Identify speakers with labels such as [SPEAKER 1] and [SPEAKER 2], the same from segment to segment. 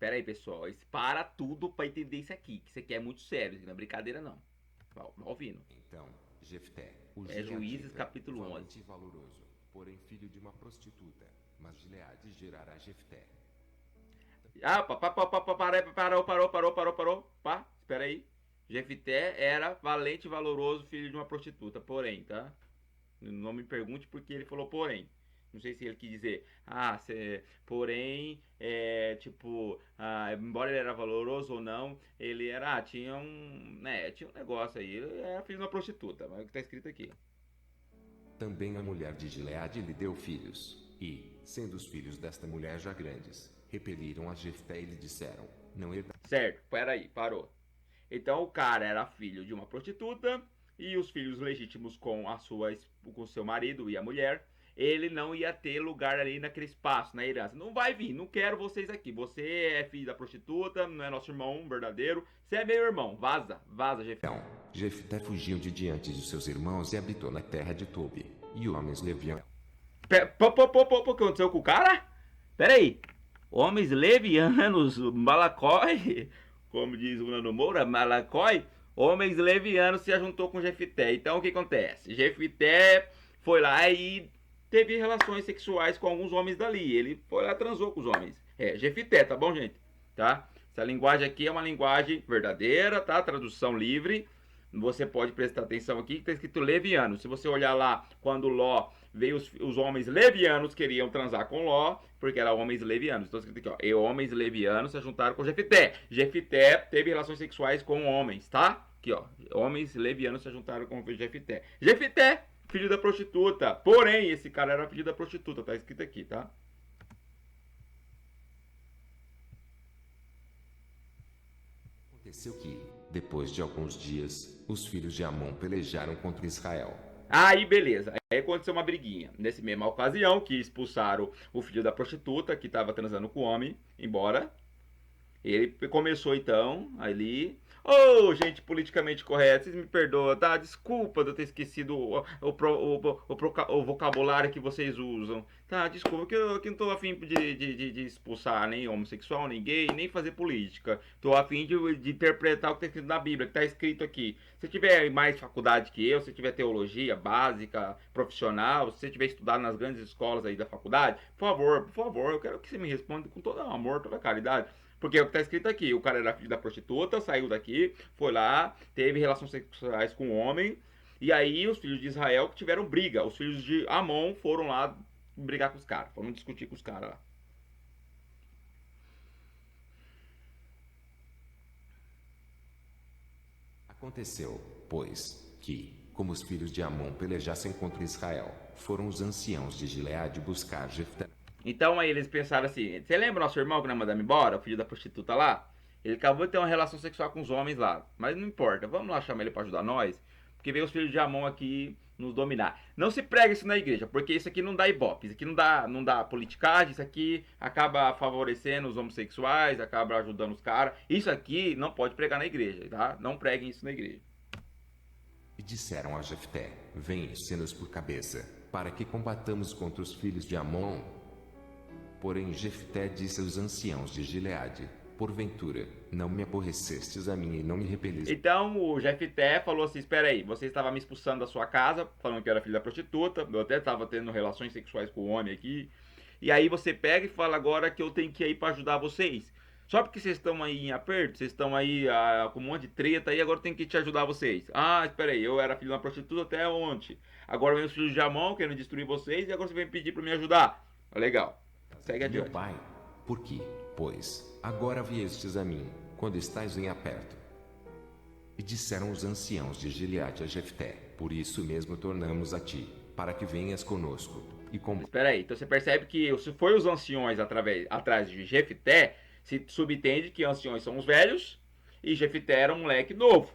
[SPEAKER 1] Pera aí, pessoal. Para tudo pra entender isso aqui. Que isso aqui é muito sério. Isso não é brincadeira, não. Vai ouvindo.
[SPEAKER 2] Então, Jefté, o
[SPEAKER 1] É Juízes,
[SPEAKER 2] gileadita,
[SPEAKER 1] capítulo 11.
[SPEAKER 2] valente e valoroso, porém filho de uma prostituta, mas Gileade gerará Jefté.
[SPEAKER 1] Ah, parou. Pá, espera aí. Jefité era valente e valoroso, filho de uma prostituta. Porém, tá? Não me pergunte porque ele falou porém. Não sei se ele quis dizer, porém, tipo, embora ele era valoroso ou não, ele era, tinha um negócio aí, ele era filho de uma prostituta, mas é o que tá escrito aqui.
[SPEAKER 2] Também a mulher de Gileade lhe deu filhos, e, sendo os filhos desta mulher já grandes, repeliram a Jefté e lhe disseram, não herda...
[SPEAKER 1] Certo, peraí, parou. Então o cara era filho de uma prostituta e os filhos legítimos com seu marido e a mulher, ele não ia ter lugar ali naquele espaço, na herança. Não vai vir, não quero vocês aqui. Você é filho da prostituta, não é nosso irmão verdadeiro. Você é meu irmão. Vaza, Jefté.
[SPEAKER 2] Então, Jefté fugiu de diante de seus irmãos e habitou na terra de Tobi, e homens levianos...
[SPEAKER 1] O que aconteceu com o cara? Pera aí. Homens levianos, Malacói, como diz o Nando Moura, Malacói, homens levianos se ajuntou com Jefité. Então o que acontece? Jefité foi lá e teve relações sexuais com alguns homens dali. Ele foi lá e transou com os homens. É, Jefité, tá bom, gente? Tá? Essa linguagem aqui é uma linguagem verdadeira, tá? Tradução livre. Você pode prestar atenção aqui que está escrito leviano. Se você olhar lá, quando Ló veio, os homens levianos queriam transar com Ló, porque eram homens levianos. Então escrito aqui, ó. E homens levianos se juntaram com Jefité. Jefité teve relações sexuais com homens, tá? Aqui, ó. Homens levianos se juntaram com Jefité. Jefité, filho da prostituta. Porém, esse cara era filho da prostituta, tá escrito aqui, tá?
[SPEAKER 2] Aconteceu que, depois de alguns dias, os filhos de Amon pelejaram contra Israel.
[SPEAKER 1] Aí, beleza. Aí aconteceu uma briguinha. Nessa mesma ocasião, que expulsaram o filho da prostituta, que estava transando com o homem, embora. Ele começou então ali. Ô, gente politicamente correta, vocês me perdoam, tá? Desculpa de eu ter esquecido o vocabulário que vocês usam. Tá, desculpa, que eu não tô afim de expulsar nem homossexual, nem gay, nem fazer política. Tô afim de interpretar o que tá escrito na Bíblia, que tá escrito aqui. Se tiver mais faculdade que eu, se tiver teologia básica, profissional, se você tiver estudado nas grandes escolas aí da faculdade, por favor, eu quero que você me responda com todo amor, toda caridade. Porque é o que está escrito aqui, o cara era filho da prostituta, saiu daqui, foi lá, teve relações sexuais com o homem, e aí os filhos de Israel tiveram briga. Os filhos de Amon foram lá brigar com os caras, foram discutir com os caras lá.
[SPEAKER 2] Aconteceu, pois, que, como os filhos de Amon pelejassem contra Israel, foram os anciãos de Gileade buscar Jefté.
[SPEAKER 1] Então aí eles pensaram assim, você lembra nosso irmão que nós mandamos embora, o filho da prostituta lá? Ele acabou de ter uma relação sexual com os homens lá, mas não importa, vamos lá chamar ele para ajudar nós, porque veio os filhos de Amon aqui nos dominar. Não se prega isso na igreja, porque isso aqui não dá ibope, isso aqui não dá politicagem, isso aqui acaba favorecendo os homossexuais, acaba ajudando os caras. Isso aqui não pode pregar na igreja, tá? Não preguem isso na igreja.
[SPEAKER 2] E disseram a Jefté, vem, sê-nos por cabeça, para que combatamos contra os filhos de Amon. Porém Jefté disse aos anciãos de Gileade, porventura, não me aborrecestes a mim e não me repelistes.
[SPEAKER 1] Então o Jefté falou assim, espera aí, você estava me expulsando da sua casa, falando que eu era filho da prostituta, eu até estava tendo relações sexuais com o homem aqui, e aí você pega e fala agora que eu tenho que ir aí para ajudar vocês. Só porque vocês estão aí em aperto, vocês estão aí com um monte de treta aí, agora eu tenho que te ajudar vocês. Ah, espera aí, eu era filho de uma prostituta até ontem. Agora vem os filhos de Amon querendo destruir vocês e agora você vem pedir para me ajudar. Legal. Segue adiante.
[SPEAKER 2] Meu pai, por que, pois, agora viestes a mim, quando estais em aperto? E disseram os anciãos de Gileade a Jefté, por isso mesmo tornamos a ti, para que venhas conosco, e
[SPEAKER 1] Espera aí, então você percebe que se foi os anciões atrás de Jefté, se subentende que anciões são os velhos, e Jefté era um moleque novo.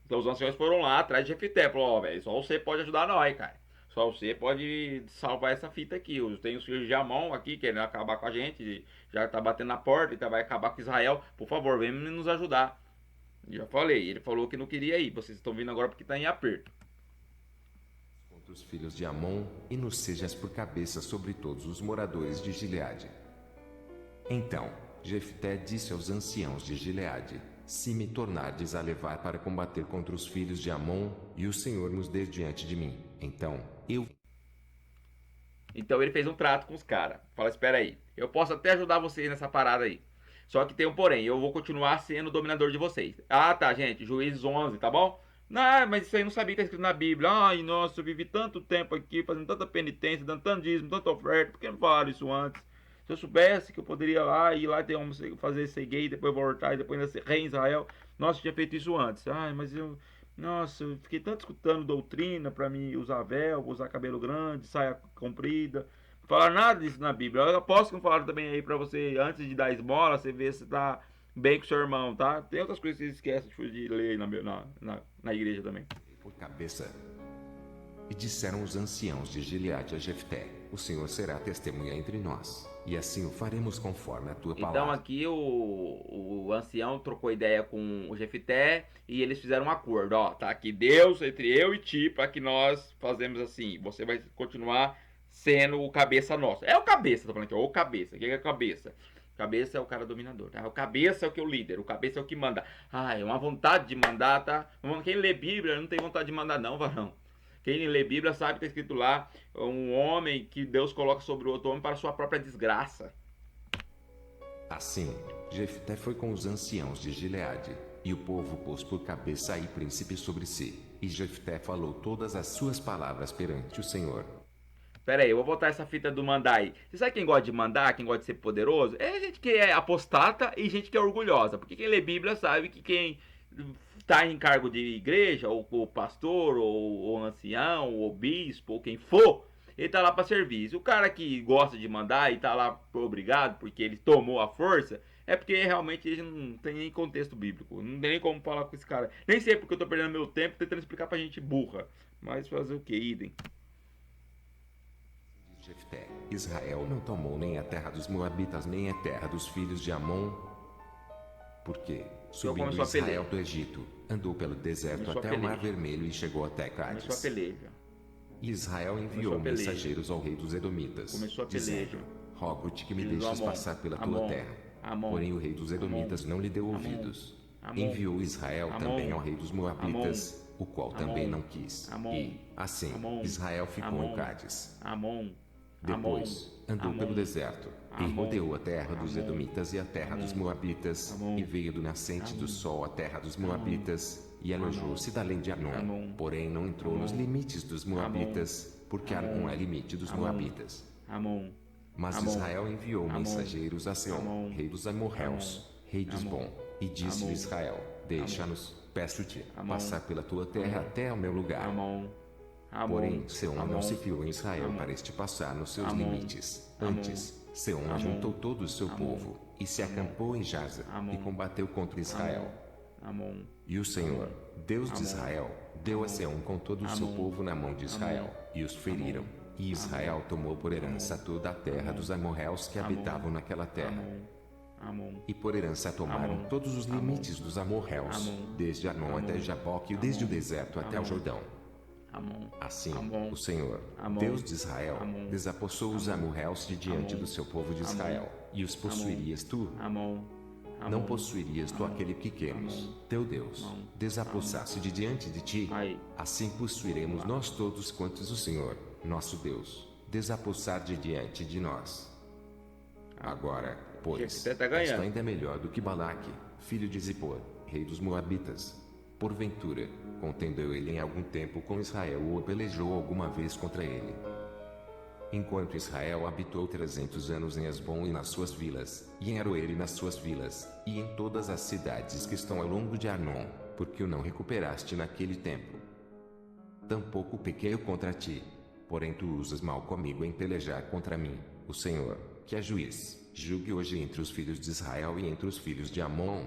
[SPEAKER 1] Então os anciões foram lá atrás de Jefté, falou, ó, velho, só você pode ajudar nós, cara. Só você pode salvar essa fita aqui. Tem os filhos de Amon aqui querendo acabar com a gente. Já tá batendo na porta e vai acabar com Israel. Por favor, vem nos ajudar. Já falei, ele falou que não queria ir. Vocês estão vindo agora porque tá em aperto.
[SPEAKER 2] contra os filhos de Amon, e nos sejas por cabeça sobre todos os moradores de Gileade. Então Jefté disse aos anciãos de Gileade: se me tornardes a levar para combater contra os filhos de Amon, e o Senhor nos dê diante de mim, então
[SPEAKER 1] Então ele fez um trato com os caras. Fala, espera aí, eu posso até ajudar vocês nessa parada aí. Só que tem um porém, eu vou continuar sendo o dominador de vocês. Ah, tá, gente, Juízes 11, tá bom? Não, mas isso aí eu não sabia que tá escrito na Bíblia. Ai, nossa, eu vivi tanto tempo aqui, fazendo tanta penitência, dando tanto dízimo, tanta oferta. Por que não falaram isso antes? Se eu soubesse que eu poderia ir lá ter fazer ser gay, depois voltar e depois ainda ser rei em Israel. Nossa, eu tinha feito isso antes. Ai, mas eu... Nossa, eu fiquei tanto escutando doutrina pra mim usar véu, usar cabelo grande, saia comprida. Não falaram nada disso na Bíblia. Eu aposto que não falaram também aí pra você, antes de dar esmola, você ver se tá bem com seu irmão, tá? Tem outras coisas que você esquece de ler aí na igreja também.
[SPEAKER 2] por cabeça. E disseram os anciãos de Gileade a Jefté: o Senhor será testemunha entre nós, e assim o faremos conforme a tua palavra.
[SPEAKER 1] Então aqui o ancião trocou ideia com o Jefté e eles fizeram um acordo. Ó, tá aqui Deus entre eu e ti para que nós fazemos assim. Você vai continuar sendo o cabeça nosso. É o cabeça, tô falando aqui, o cabeça. O que é o cabeça? Cabeça é o cara dominador, tá? O cabeça é o que é o líder, o cabeça é o que manda. Ah, é uma vontade de mandar, tá? Quem lê Bíblia não tem vontade de mandar não, varão. Quem lê Bíblia sabe que está escrito lá, um homem que Deus coloca sobre o outro homem para sua própria desgraça.
[SPEAKER 2] Assim, Jefté foi com os anciãos de Gileade, e o povo pôs por cabeça e príncipe sobre si, e Jefté falou todas as suas palavras perante o Senhor.
[SPEAKER 1] Pera aí, eu vou botar essa fita do mandar aí. Você sabe quem gosta de mandar, quem gosta de ser poderoso? É gente que é apostata e gente que é orgulhosa. Porque quem lê Bíblia sabe que quem está em cargo de igreja, ou o pastor, ou ancião, ou bispo, ou quem for, ele tá lá para servir. Se o cara que gosta de mandar e tá lá por obrigado, porque ele tomou a força, é porque realmente ele não tem nem contexto bíblico. Não tem nem como falar com esse cara. Nem sei porque eu tô perdendo meu tempo tentando explicar pra gente burra. Mas fazer o que, idem?
[SPEAKER 2] Jefté: Israel não tomou nem a terra dos Moabitas nem a terra dos filhos de Amon, porque, subindo Israel do Egito, andou pelo deserto até o Mar Vermelho e chegou até Cádiz.
[SPEAKER 1] Começou a peleja.
[SPEAKER 2] E Israel enviou mensageiros ao rei dos Edomitas,
[SPEAKER 1] Começou a peleja.
[SPEAKER 2] dizendo: rogo-te que me deixes passar pela tua terra. Porém o rei dos Edomitas não lhe deu ouvidos. Enviou Israel também ao rei dos Moabitas, o qual também não quis. E, assim, Israel ficou em Cádiz. Depois, andou pelo deserto, e rodeou a terra dos Edomitas e a terra dos Moabitas, e veio do nascente do sol à terra dos Moabitas, e alojou-se da além de Arnon, porém não entrou nos limites dos Moabitas, porque Arnon é limite dos Moabitas. Mas Israel enviou mensageiros a Seom, rei dos amorreus, rei de Esbom, e disse-lhe Israel: deixa-nos, peço-te, passar pela tua terra até ao meu lugar. Porém, Seom não se fiou em Israel para este passar nos seus limites. Antes, Seom juntou todo o seu povo, e se acampou em Jaza, e combateu contra Israel. E o Senhor, Deus de Israel, deu a Seom com todo o seu povo na mão de Israel, e os feriram. E Israel tomou por herança toda a terra dos amorreus que habitavam naquela terra. E por herança tomaram todos os limites dos amorreus, desde Arnon até Jaboque e desde o deserto até o Jordão. Assim, o Senhor, Deus de Israel, desapossou os amorreus de diante do seu povo de Israel, e os possuirias tu? Não possuirias tu aquele que Quemos, teu Deus, desapossasse de diante de ti? Assim possuiremos nós todos quantos o Senhor, nosso Deus, desapossar de diante de nós. Agora, pois, esta ainda é melhor do que Balaque, filho de Zippor, rei dos Moabitas. Porventura, contendeu ele em algum tempo com Israel ou pelejou alguma vez contra ele? Enquanto Israel habitou 300 anos em Esbom e nas suas vilas, e em Aroer e nas suas vilas, e em todas as cidades que estão ao longo de Arnon, porque o não recuperaste naquele tempo. Tampouco pequei eu contra ti, porém tu usas mal comigo em pelejar contra mim, o Senhor, que é juiz, julgue hoje entre os filhos de Israel e entre os filhos de Amon.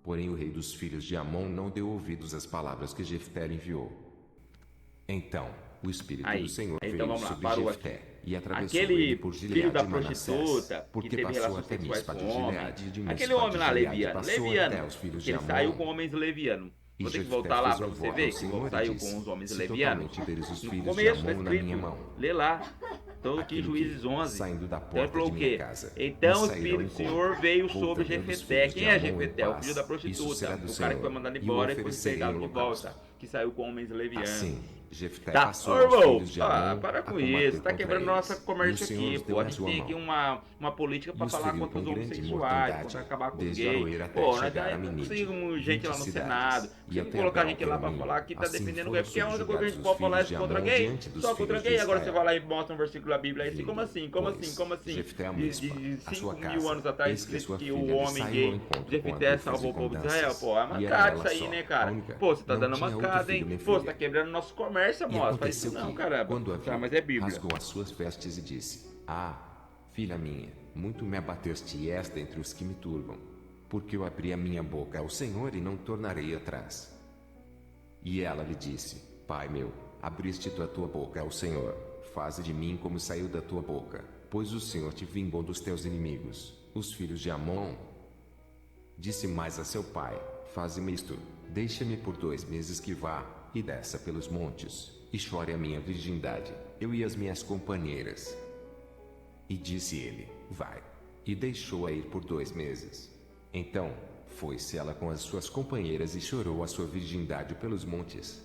[SPEAKER 2] Porém o rei dos filhos de Amon não deu ouvidos às palavras que Jefté enviou. Então, o Espírito do Senhor veio sobre Jefté, e atravessou ele por Gileade e Manassés, porque passou até Mispa de Gileade, e de Mispa de Gileade passou até os filhos de
[SPEAKER 1] Amon. Ele saiu com homens levianos. Vou ter que voltar lá para você ver que saiu com os homens levianos.
[SPEAKER 2] No
[SPEAKER 1] começo está escrito, lê lá. Então aqui
[SPEAKER 2] aquilo
[SPEAKER 1] Juízes
[SPEAKER 2] que,
[SPEAKER 1] 11.
[SPEAKER 2] saindo da
[SPEAKER 1] Então ele
[SPEAKER 2] porta
[SPEAKER 1] falou
[SPEAKER 2] de
[SPEAKER 1] o
[SPEAKER 2] minha
[SPEAKER 1] quê?
[SPEAKER 2] casa,
[SPEAKER 1] Então o
[SPEAKER 2] me saíram ao
[SPEAKER 1] Espírito do
[SPEAKER 2] encontro.
[SPEAKER 1] Senhor veio sobre
[SPEAKER 2] Voltarei dos
[SPEAKER 1] Jefeté.
[SPEAKER 2] filhos de
[SPEAKER 1] Quem é
[SPEAKER 2] Amon em
[SPEAKER 1] Jefeté? O
[SPEAKER 2] paz.
[SPEAKER 1] filho da
[SPEAKER 2] Isso
[SPEAKER 1] prostituta.
[SPEAKER 2] será do
[SPEAKER 1] O cara que foi
[SPEAKER 2] Senhor,
[SPEAKER 1] mandado
[SPEAKER 2] e o
[SPEAKER 1] embora e foi
[SPEAKER 2] oferecerei
[SPEAKER 1] pegado
[SPEAKER 2] em
[SPEAKER 1] de volta.
[SPEAKER 2] holocausto.
[SPEAKER 1] Que saiu com homens levianos.
[SPEAKER 2] Assim, Jefté
[SPEAKER 1] Tá,
[SPEAKER 2] passou
[SPEAKER 1] ô
[SPEAKER 2] aos
[SPEAKER 1] irmão,
[SPEAKER 2] filhos de Amon
[SPEAKER 1] para
[SPEAKER 2] a
[SPEAKER 1] com
[SPEAKER 2] combater
[SPEAKER 1] isso, tá
[SPEAKER 2] contra
[SPEAKER 1] quebrando nosso
[SPEAKER 2] eles, e o
[SPEAKER 1] comércio
[SPEAKER 2] Senhor
[SPEAKER 1] aqui,
[SPEAKER 2] os
[SPEAKER 1] pô.
[SPEAKER 2] deu
[SPEAKER 1] A
[SPEAKER 2] na
[SPEAKER 1] gente
[SPEAKER 2] sua
[SPEAKER 1] tem aqui
[SPEAKER 2] mão,
[SPEAKER 1] uma política
[SPEAKER 2] e
[SPEAKER 1] pra
[SPEAKER 2] os
[SPEAKER 1] falar
[SPEAKER 2] feriu
[SPEAKER 1] contra
[SPEAKER 2] com
[SPEAKER 1] os
[SPEAKER 2] grande
[SPEAKER 1] homossexuais,
[SPEAKER 2] mortandade,
[SPEAKER 1] contra acabar com os
[SPEAKER 2] desde
[SPEAKER 1] gays.
[SPEAKER 2] Aroer até
[SPEAKER 1] Pô, nós
[SPEAKER 2] chegar a
[SPEAKER 1] já
[SPEAKER 2] Minite,
[SPEAKER 1] conseguimos gente
[SPEAKER 2] 20
[SPEAKER 1] lá no
[SPEAKER 2] cidades,
[SPEAKER 1] Senado.
[SPEAKER 2] e
[SPEAKER 1] Tem que
[SPEAKER 2] até
[SPEAKER 1] colocar
[SPEAKER 2] Abel
[SPEAKER 1] gente lá pra
[SPEAKER 2] Querumim.
[SPEAKER 1] falar que tá
[SPEAKER 2] Assim
[SPEAKER 1] defendendo o
[SPEAKER 2] foram
[SPEAKER 1] gay, porque é a única coisa que a gente
[SPEAKER 2] subjugados os
[SPEAKER 1] pode falar é
[SPEAKER 2] filhos de
[SPEAKER 1] contra
[SPEAKER 2] Amon
[SPEAKER 1] gay.
[SPEAKER 2] diante dos
[SPEAKER 1] Só contra
[SPEAKER 2] filhos de
[SPEAKER 1] gay. Agora você vai
[SPEAKER 2] Israel.
[SPEAKER 1] lá e mostra um versículo da Bíblia aí, assim,
[SPEAKER 2] Vinde,
[SPEAKER 1] como assim? Como assim?
[SPEAKER 2] pois,
[SPEAKER 1] Como assim?
[SPEAKER 2] Jefté a
[SPEAKER 1] De
[SPEAKER 2] Mispa, a
[SPEAKER 1] 5
[SPEAKER 2] sua
[SPEAKER 1] mil
[SPEAKER 2] casa,
[SPEAKER 1] anos atrás,
[SPEAKER 2] eis que a
[SPEAKER 1] escrito
[SPEAKER 2] sua
[SPEAKER 1] que
[SPEAKER 2] filha
[SPEAKER 1] o
[SPEAKER 2] lhe
[SPEAKER 1] homem
[SPEAKER 2] saiu ao
[SPEAKER 1] gay,
[SPEAKER 2] encontro com
[SPEAKER 1] Jefté,
[SPEAKER 2] adultos
[SPEAKER 1] salvou
[SPEAKER 2] e
[SPEAKER 1] o povo de
[SPEAKER 2] com
[SPEAKER 1] Israel.
[SPEAKER 2] danças,
[SPEAKER 1] Pô, é
[SPEAKER 2] e era
[SPEAKER 1] mancada
[SPEAKER 2] ela
[SPEAKER 1] isso aí,
[SPEAKER 2] só,
[SPEAKER 1] né,
[SPEAKER 2] a
[SPEAKER 1] cara?
[SPEAKER 2] única,
[SPEAKER 1] Pô, você tá
[SPEAKER 2] não
[SPEAKER 1] dando
[SPEAKER 2] tinha outro
[SPEAKER 1] mancada,
[SPEAKER 2] filho
[SPEAKER 1] hein?
[SPEAKER 2] nem
[SPEAKER 1] Pô, você
[SPEAKER 2] filha.
[SPEAKER 1] tá quebrando nosso comércio,
[SPEAKER 2] E
[SPEAKER 1] moço. Faz isso
[SPEAKER 2] aconteceu
[SPEAKER 1] não,
[SPEAKER 2] que,
[SPEAKER 1] caramba.
[SPEAKER 2] quando a
[SPEAKER 1] Ah,
[SPEAKER 2] viu,
[SPEAKER 1] mas é Bíblia.
[SPEAKER 2] rasgou as suas vestes e disse: Ah, filha minha, muito me abateste e esta entre os que me turbam. Porque eu abri a minha boca ao Senhor e não tornarei atrás. E ela lhe disse: Pai meu, abriste tu a tua boca ao Senhor, faze de mim como saiu da tua boca, pois o Senhor te vingou dos teus inimigos, os filhos de Amon. Disse mais a seu pai: Faze-me isto, deixa-me por 2 meses que vá, e desça pelos montes, e chore a minha virgindade, eu e as minhas companheiras. E disse ele: Vai. E deixou-a ir por 2 meses. Então, foi-se ela com as suas companheiras e chorou a sua virgindade pelos montes.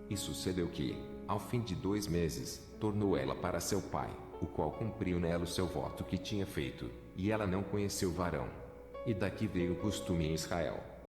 [SPEAKER 2] E sucedeu que, ao fim de 2 meses, tornou ela para seu pai, o qual cumpriu nela o seu voto que tinha feito, e ela não conheceu varão. E daqui veio o costume em Israel,